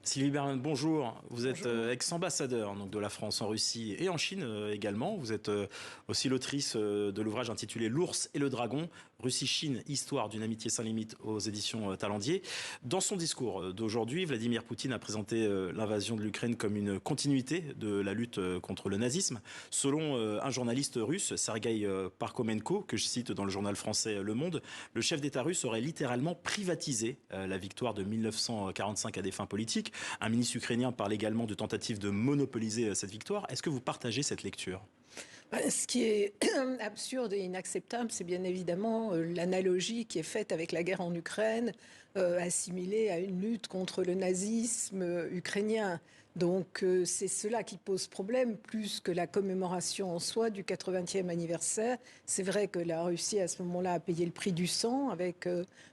Sylvie Berman, bonjour. Vous êtes Bonjour. ex-ambassadeur donc, de la France en Russie et en Chine également. Vous êtes aussi l'autrice de l'ouvrage intitulé L'ours et le dragon, Russie-Chine, histoire d'une amitié sans limite aux éditions Talendier. Dans son discours d'aujourd'hui, Vladimir Poutine a présenté l'invasion de l'Ukraine comme une continuité de la lutte contre le nazisme. Selon un journaliste russe, Sergei Parkhomenko, que je cite dans le journal français Le Monde, le chef d'État russe aurait littéralement privatisé la victoire de 1945 à des fins politiques. Un ministre ukrainien parle également de tentative de monopoliser cette victoire. Est-ce que vous partagez cette lecture ? Ce qui est absurde et inacceptable, c'est bien évidemment l'analogie qui est faite avec la guerre en Ukraine, assimilée à une lutte contre le nazisme ukrainien. Donc c'est cela qui pose problème, plus que la commémoration en soi du 80e anniversaire. C'est vrai que la Russie, à ce moment-là, a payé le prix du sang, avec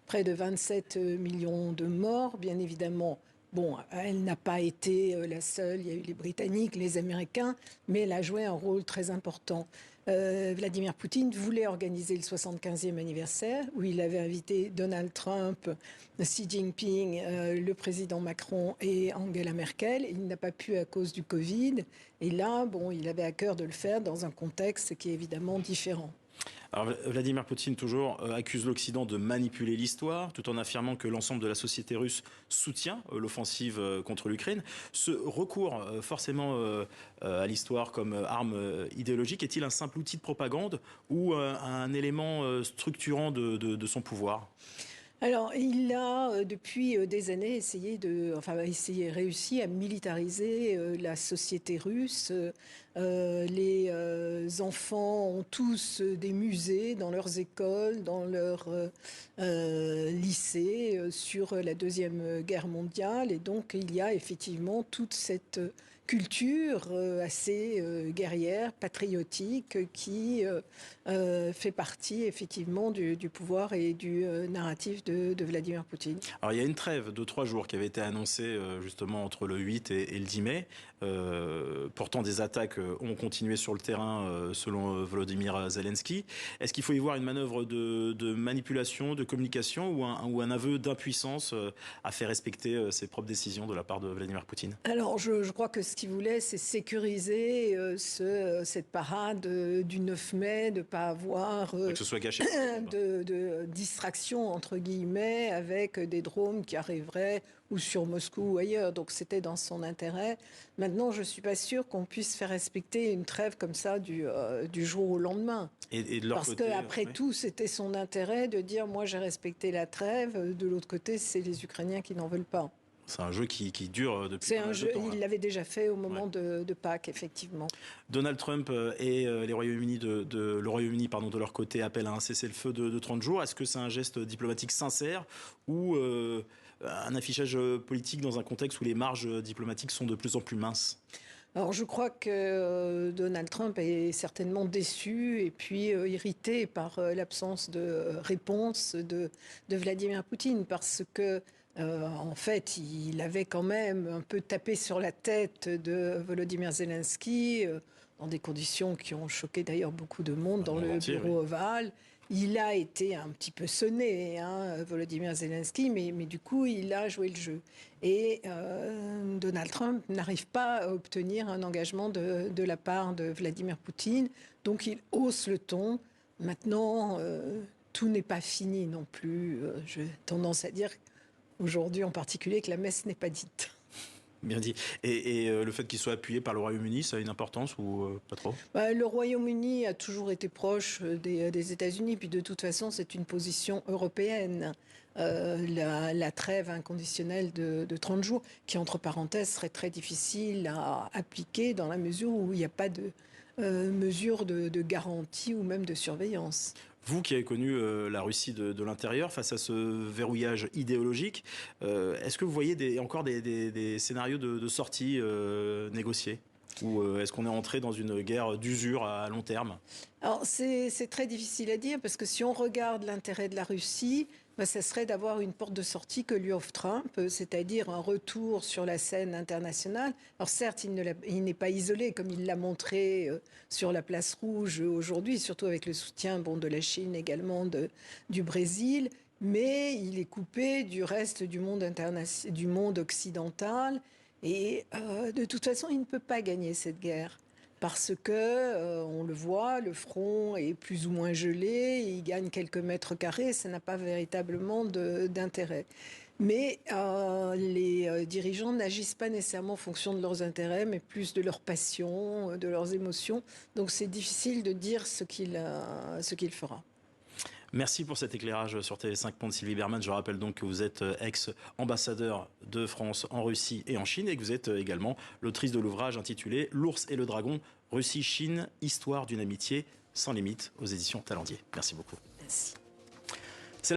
près de 27 millions de morts, bien évidemment. Bon, elle n'a pas été la seule, il y a eu les Britanniques, les Américains, mais elle a joué un rôle très important. Vladimir Poutine voulait organiser le 75e anniversaire, où il avait invité Donald Trump, Xi Jinping, le président Macron et Angela Merkel. Il n'a pas pu à cause du Covid. Et là, bon, il avait à cœur de le faire dans un contexte qui est évidemment différent. Alors, Vladimir Poutine, toujours, accuse l'Occident de manipuler l'histoire, tout en affirmant que l'ensemble de la société russe soutient l'offensive contre l'Ukraine. Ce recours forcément à l'histoire comme arme idéologique est-il un simple outil de propagande ou un élément structurant de son pouvoir ? Alors, il a depuis des années réussi à militariser la société russe. Les enfants ont tous des musées dans leurs écoles, dans leurs lycées sur la Deuxième Guerre mondiale. Et donc, il y a effectivement toute cette culture assez guerrière, patriotique, qui fait partie effectivement du pouvoir et du narratif de Vladimir Poutine. Alors il y a une trêve de 3 jours qui avait été annoncée justement entre le 8 et le 10 mai. Pourtant des attaques ont continué sur le terrain selon Volodymyr Zelensky. Est-ce qu'il faut y voir une manœuvre de manipulation, de communication ou un aveu d'impuissance à faire respecter ses propres décisions de la part de Vladimir Poutine ? Alors je crois que ce qu'il voulait, c'est sécuriser cette parade du 9 mai, de ne pas avoir que ce soit gâché. de distraction entre guillemets avec des drones qui arriveraient ou sur Moscou ou ailleurs. Donc c'était dans son intérêt. Maintenant, je ne suis pas sûre qu'on puisse faire respecter une trêve comme ça du jour au lendemain. Et de leur Parce côté, qu'après tout, c'était son intérêt de dire « moi j'ai respecté la trêve ». De l'autre côté, c'est les Ukrainiens qui n'en veulent pas. C'est un jeu qui dure depuis C'est pas un mal de jeu, temps. il l'avait déjà fait au moment de Pâques, effectivement. Donald Trump et le Royaume-Uni de leur côté appellent à un cessez-le-feu de 30 jours. Est-ce que c'est un geste diplomatique sincère ou un affichage politique dans un contexte où les marges diplomatiques sont de plus en plus minces ? Alors je crois que Donald Trump est certainement déçu et puis irrité par l'absence de réponse de Vladimir Poutine, parce que en fait, il avait quand même un peu tapé sur la tête de Volodymyr Zelensky dans des conditions qui ont choqué d'ailleurs beaucoup de monde dans le bureau ovale. Il a été un petit peu sonné, Volodymyr Zelensky, mais du coup, il a joué le jeu. Et Donald Trump n'arrive pas à obtenir un engagement de la part de Vladimir Poutine, donc il hausse le ton. Maintenant, tout n'est pas fini non plus. J'ai tendance à dire aujourd'hui en particulier que la messe n'est pas dite. Bien dit. Et le fait qu'il soit appuyé par le Royaume-Uni, ça a une importance ou pas trop ? Le Royaume-Uni a toujours été proche des États-Unis, puis de toute façon, c'est une position européenne. La trêve inconditionnelle de 30 jours, qui, entre parenthèses, serait très difficile à appliquer dans la mesure où il n'y a pas de mesure de garantie ou même de surveillance. Vous qui avez connu la Russie de l'intérieur face à ce verrouillage idéologique, est-ce que vous voyez encore des scénarios de sortie négociés ? Ou est-ce qu'on est entré dans une guerre d'usure à long terme ? Alors c'est très difficile à dire, parce que si on regarde l'intérêt de la Russie, ça serait d'avoir une porte de sortie que lui offre Trump, c'est-à-dire un retour sur la scène internationale. Alors certes, il n'est pas isolé, comme il l'a montré sur la place rouge aujourd'hui, surtout avec le soutien de la Chine, également du Brésil. mais il est coupé du reste du monde occidental. Et de toute façon, il ne peut pas gagner cette guerre. Parce que, on le voit, le front est plus ou moins gelé, il gagne quelques mètres carrés, ça n'a pas véritablement d'intérêt. Mais les dirigeants n'agissent pas nécessairement en fonction de leurs intérêts, mais plus de leur passion, de leurs émotions. Donc c'est difficile de dire ce qu'il fera. Merci pour cet éclairage sur TV5 Monde, Sylvie Bermann. Je rappelle donc que vous êtes ex-ambassadeur de France en Russie et en Chine et que vous êtes également l'autrice de l'ouvrage intitulé « L'ours et le dragon, Russie-Chine, histoire d'une amitié sans limite » aux éditions Talendier. Merci beaucoup. Merci.